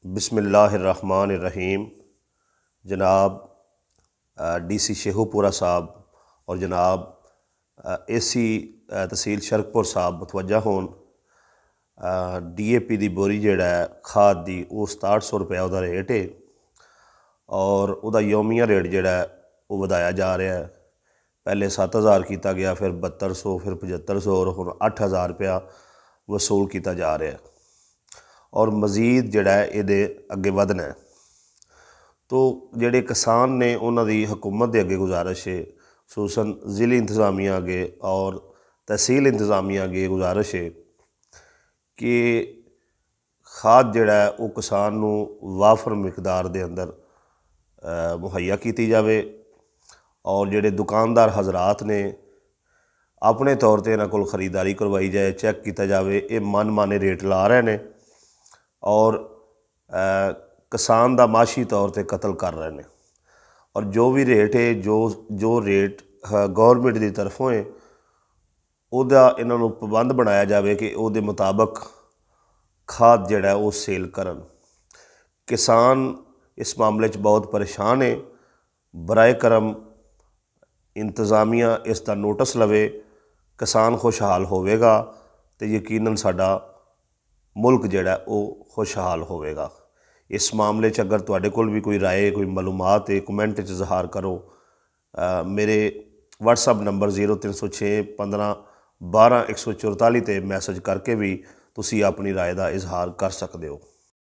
बिस्मिल्लाहिर्रहमानिर्रहीम। जनाब DC शेखुपुरा साहब और जनाब AC तहसील शरकपुर साहब मुतवज्जा होन। DAP की बोरी जिहड़ा खाद की वो 6700 रुपया उसका रेट है और उसका योमिया रेट जिहड़ा वो वधाया जा रहा है। पहले 7000 किया गया, फिर 7200, फिर 7500 और हुण 8000 रुपया वसूल किया जा रहा है और मज़ीद जिहड़ा ये अगे वधना है। तो जिहड़े किसान ने उन्होंने हुकूमत के अगे गुजारिश है, खसूसन ज़िली इंतज़ामिया अगे और तहसील इंतज़ामिया अगे गुजारिश है कि खाद जिहड़ा वो किसान नूं वाफर मिकदार दे अंदर मुहैया की जाए और जिहड़े दुकानदार हज़रात ने अपने तौर पर इन्हां कोल खरीदारी करवाई जाए, चैक किया जाए। ये मनमाने रेट ला रहे हैं और किसान का माशी तौर पर कतल कर रहे हैं और जो भी रेट है जो रेट गौरमेंट की तरफों है उहदा इन्हों पाबंद बनाया जाए कि उहदे मुताबिक खाद जिहड़ा वो सेल करन। किसान इस मामले बहुत परेशान है। बराए करम इंतज़ामिया इसका नोटिस लवे, किसान खुशहाल होवेगा तो यकीनन साडा मुल्क जिहड़ा वो खुशहाल होवेगा। इस मामले अगर तुहाडे कोल भी कोई राय कोई मालूमात है कमेंट इजहार करो। मेरे WhatsApp नंबर 0306 15 12 144 पर मैसेज करके भी तुसी अपनी राय का इजहार कर सकते हो।